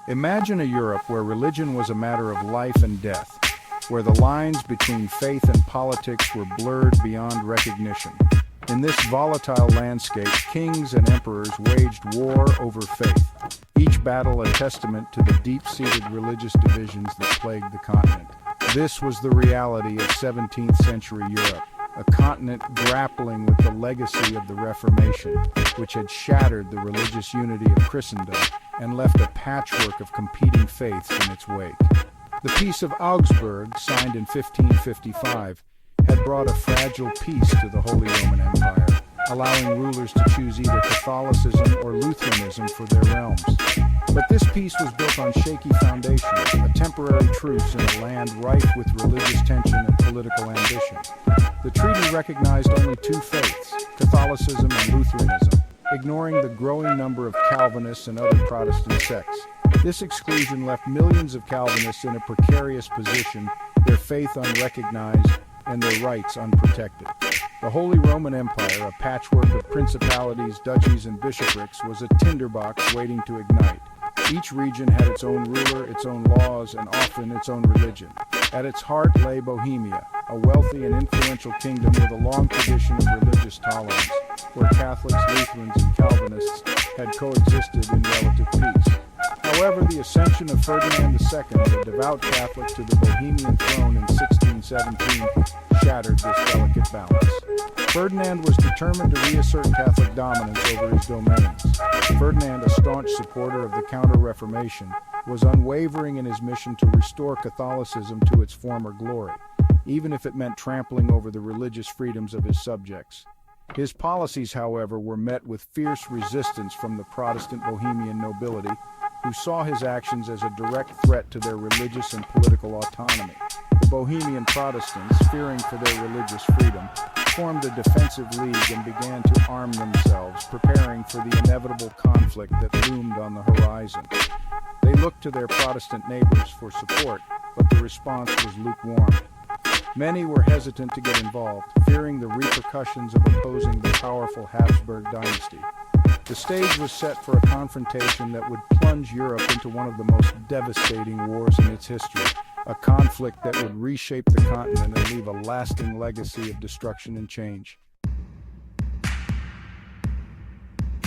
Imagine a Europe where religion was a matter of life and death, where the lines between faith and politics were blurred beyond recognition. In this volatile landscape, kings and emperors waged war over faith, each battle a testament to the deep-seated religious divisions that plagued the continent. This was the reality of 17th century Europe, a continent grappling with the legacy of the Reformation, which had shattered the religious unity of Christendom and left a patchwork of competing faiths in its wake. The Peace of Augsburg, signed in 1555, had brought a fragile peace to the Holy Roman Empire, allowing rulers to choose either Catholicism or Lutheranism for their realms. But this peace was built on shaky foundations, a temporary truce in a land rife with religious tension and political ambition. The treaty recognized only two faiths, Catholicism and Lutheranism, ignoring the growing number of Calvinists and other Protestant sects. This exclusion left millions of Calvinists in a precarious position, their faith unrecognized and their rights unprotected. The Holy Roman Empire, a patchwork of principalities, duchies, and bishoprics, was a tinderbox waiting to ignite. Each region had its own ruler, its own laws, and often its own religion. At its heart lay Bohemia, a wealthy and influential kingdom with a long tradition of religious tolerance, where Catholics, Lutherans, and Calvinists had coexisted in relative peace. However, the ascension of Ferdinand II, a devout Catholic, to the Bohemian throne in 1617 shattered this delicate balance. Ferdinand was determined to reassert Catholic dominance over his domains. Ferdinand, a staunch supporter of the Counter-Reformation, was unwavering in his mission to restore Catholicism to its former glory, even if it meant trampling over the religious freedoms of his subjects. His policies, however, were met with fierce resistance from the Protestant Bohemian nobility, who saw his actions as a direct threat to their religious and political autonomy. The Bohemian Protestants, fearing for their religious freedom, formed a defensive league and began to arm themselves, preparing for the inevitable conflict that loomed on the horizon. They looked to their Protestant neighbors for support, but the response was lukewarm. Many were hesitant to get involved, fearing the repercussions of opposing the powerful Habsburg dynasty. The stage was set for a confrontation that would plunge Europe into one of the most devastating wars in its history, a conflict that would reshape the continent and leave a lasting legacy of destruction and change.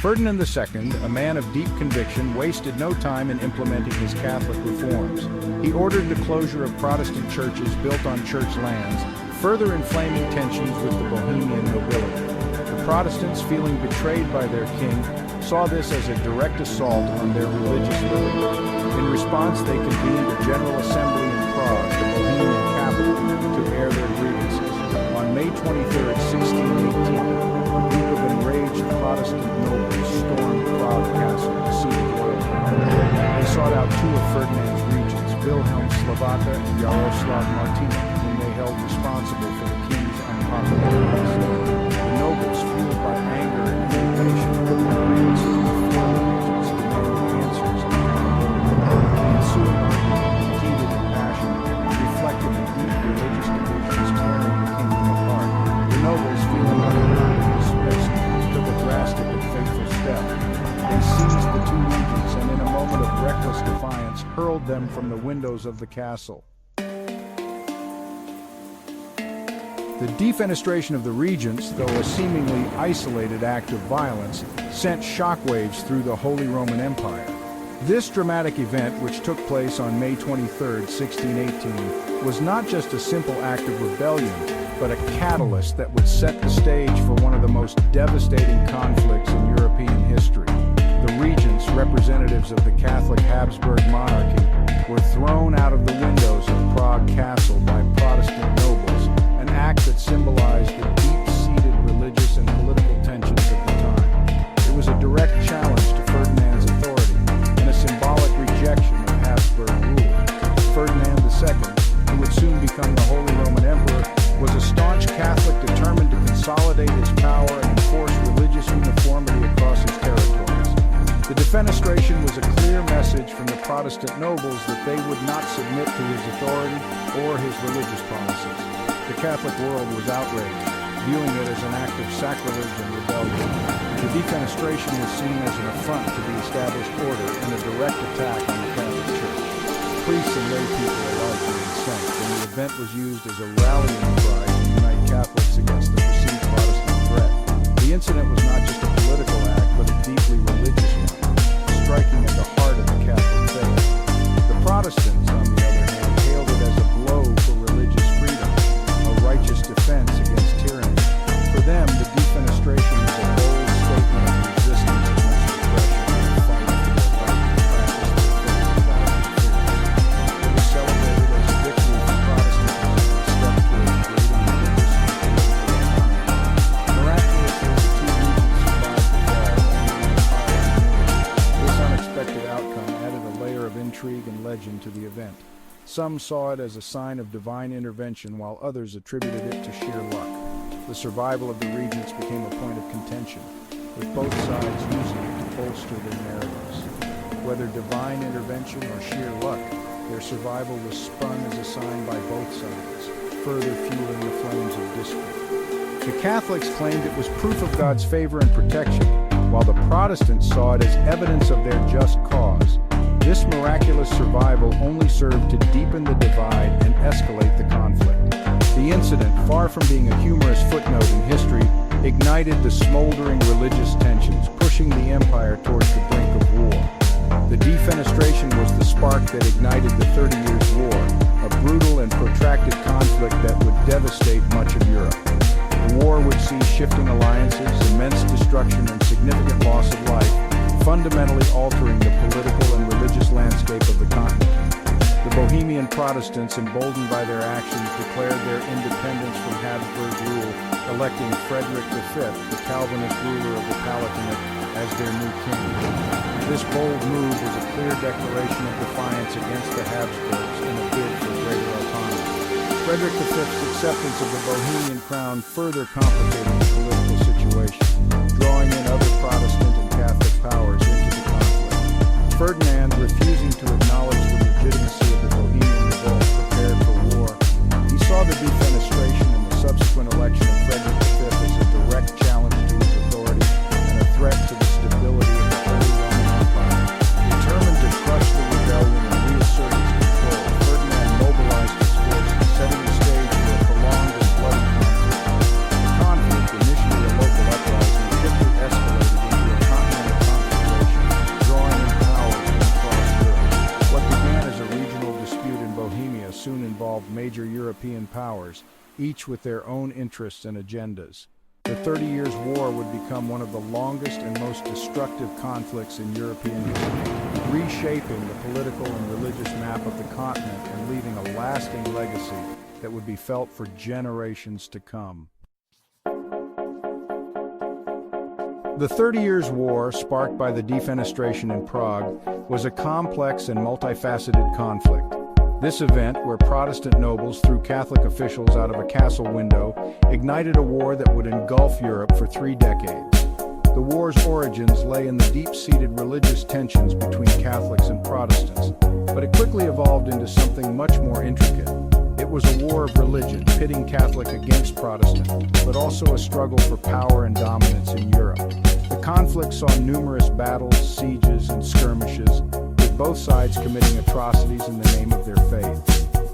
Ferdinand II, a man of deep conviction, wasted no time in implementing his Catholic reforms. He ordered the closure of Protestant churches built on church lands, further inflaming tensions with the Bohemian nobility. The Protestants, feeling betrayed by their king, saw this as a direct assault on their religious liberty. In response, they convened a General Assembly in Prague, the Bohemian capital, to air their grievances. On May 23, 1618, a group of enraged Protestant nobles stormed Prague Castle, the seat of royal power. They sought out two of Ferdinand's regents, Wilhelm Slavata and Yaroslav Martina, whom they held responsible for the king's unpopular policy. The nobles, fueled by anger and indignation, put their grievances before the regents and demanded answers and accountability. The ensuing argument, heated and passionate, reflected the deep religious divisions tearing the kingdom apart. The nobles, feeling overwhelmed and dismissed, took a drastic and fateful step. They seized the two regents and, in a moment of reckless defiance, hurled them from the windows of the castle. The defenestration of the regents, though a seemingly isolated act of violence, sent shockwaves through the Holy Roman Empire. This dramatic event, which took place on May 23, 1618, was not just a simple act of rebellion, but a catalyst that would set the stage for one of the most devastating conflicts in European history. The regents, representatives of the Catholic Habsburg monarchy, were thrown out of the windows of Prague Castle by Protestant nobles, an act that symbolized the deep-seated religious and political tensions of the time. It was a direct challenge to Ferdinand's authority and a symbolic rejection of Habsburg rule. Ferdinand II, who would soon become the Holy Roman Emperor, was a staunch Catholic determined to consolidate his power and enforce religious uniformity across his territories. The defenestration was a clear message from the Protestant nobles that they would not submit to his authority or his religious policies. The Catholic world was outraged, viewing it as an act of sacrilege and rebellion. The defenestration was seen as an affront to the established order and a direct attack on the Catholic priests and lay people alike were incensed, and the event was used as a rallying cry to unite Catholics against the perceived Protestant threat. The incident was not just a political act, but a deeply religious one, striking at the heart of the Catholic faith. The Protestants, on the other hand, hailed it as a blow for religious freedom, a righteous defense against tyranny. For them, the defenestration was a bold statement of resistance against oppression and a fight for their right to practice their faith without interference. It was celebrated as a victory for Protestantism and a step toward creating religious and political autonomy. Miraculously, the two regions survived the fall, and the empire renewed. This unexpected outcome added a layer of intrigue and legend to the event. Some saw it as a sign of divine intervention, while others attributed it to sheer luck. The survival of the regents became a point of contention, with both sides using it to bolster their narratives. Whether divine intervention or sheer luck, their survival was spun as a sign by both sides, further fueling the flames of discord. The Catholics claimed it was proof of God's favor and protection, while the Protestants saw it as evidence of their just cause. This miraculous survival only served to deepen the divide and escalate the conflict. The incident, far from being a humorous footnote in history, ignited the smoldering religious tensions, pushing the empire towards the brink of war. The defenestration was the spark that ignited the 30 Years' War, a brutal and protracted conflict that would devastate much of Europe. The war would see shifting alliances, immense destruction, and significant loss of life, fundamentally altering the political and religious landscape of the continent. The Bohemian Protestants, emboldened by their actions, declared their independence from Habsburg rule, electing Frederick V, the Calvinist ruler of the Palatinate, as their new king. This bold move was a clear declaration of defiance against the Habsburgs in a bid for greater autonomy. Frederick V's acceptance of the Bohemian crown further complicated the political situation, drawing in other Protestant and Catholic powers into the conflict. Ferdinand, refusing to acknowledge the legitimacy of the Bohemian revolt, prepared for war. He saw the defenestration and the subsequent election of Frederick V as a direct challenge to his authority and a threat to the stability of the Holy Roman Empire. Determined to crush the rebellion and reassert his control, Ferdinand mobilized his forces, setting the stage for a prolonged and bloody conflict. The conflict, initially a local uprising, quickly escalated into a continental conflagration, drawing in powers from across Europe. What began as a regional dispute in Bohemia soon involved major European powers, each with their own interests and agendas. The 30 Years' War would become one of the longest and most destructive conflicts in European history, reshaping the political and religious map of the continent and leaving a lasting legacy that would be felt for generations to come. The 30 Years' War, sparked by the defenestration in Prague, was a complex and multifaceted conflict. This event, where Protestant nobles threw Catholic officials out of a castle window, ignited a war that would engulf Europe for 3 decades. The war's origins lay in the deep-seated religious tensions between Catholics and Protestants, but it quickly evolved into something much more intricate. It was a war of religion, pitting Catholic against Protestant, but also a struggle for power and dominance in Europe. The conflict saw numerous battles, sieges, and skirmishes, with both sides committing atrocities in the name of their faith.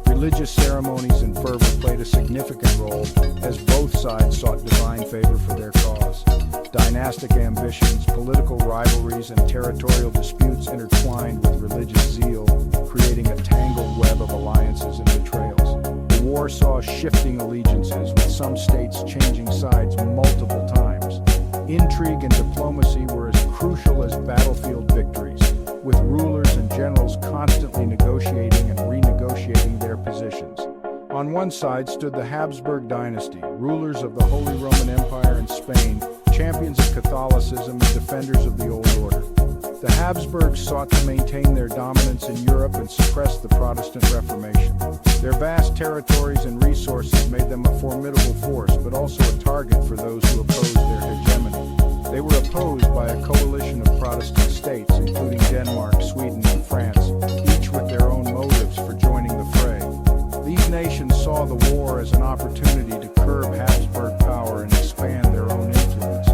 Religious ceremonies and fervor played a significant role, as both sides sought divine favor for their cause. Dynastic ambitions, political rivalries, and territorial disputes intertwined with religious zeal, creating a tangled web of alliances and betrayals. The war saw shifting allegiances, with some states changing sides multiple times. Intrigue and diplomacy were as crucial as battlefield victories, with rulers and generals constantly negotiating and renegotiating their positions. On one side stood the Habsburg dynasty, rulers of the Holy Roman Empire and Spain, champions of Catholicism and defenders of the Old Order. The Habsburgs sought to maintain their dominance in Europe and suppress the Protestant Reformation. Their vast territories and resources made them a formidable force, but also a target for those who opposed their hegemony. They were opposed by a coalition of Protestant states, including Denmark, Sweden, and France, each with their own motives for joining the fray. These nations saw the war as an opportunity to curb Habsburg power and expand their own influence.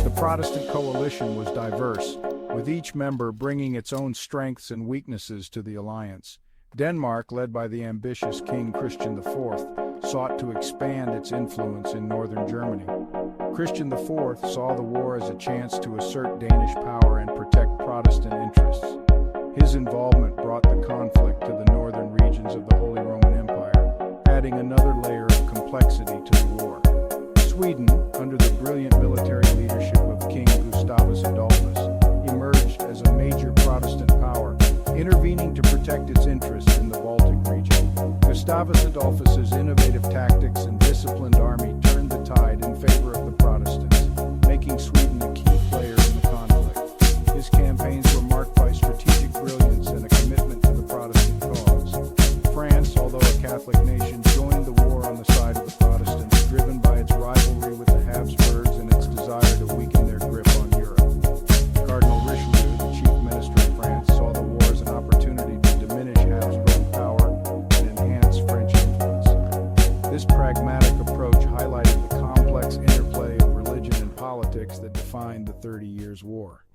The Protestant coalition was diverse, with each member bringing its own strengths and weaknesses to the alliance. Denmark, led by the ambitious King Christian IV, sought to expand its influence in northern Germany. Christian IV saw the war as a chance to assert Danish power and protect Protestant interests. His involvement brought the conflict to the northern regions of the Holy Roman Empire, adding another layer of complexity to the war. Sweden, under the brilliant military leadership of King Gustavus Adolphus, emerged as a major Protestant power, intervening to protect its interests in the Baltic region. Gustavus Adolphus's innovative tactics and disciplined army turned the tide in favor of the Protestants, making Sweden a key player in the conflict. His campaigns were marked by strategic brilliance and a commitment to the Protestant cause. France, although a Catholic nation, joined the war on the side of the Protestants, driven by its rivalry with the Habsburgs and its desire to weaken their grip on Europe. Cardinal Richelieu, the chief minister of France, saw the war as an opportunity to diminish Habsburg power and enhance French influence. This pragmatic approach highlighted the complex interplay of religion and politics that defined the 30 Years' War.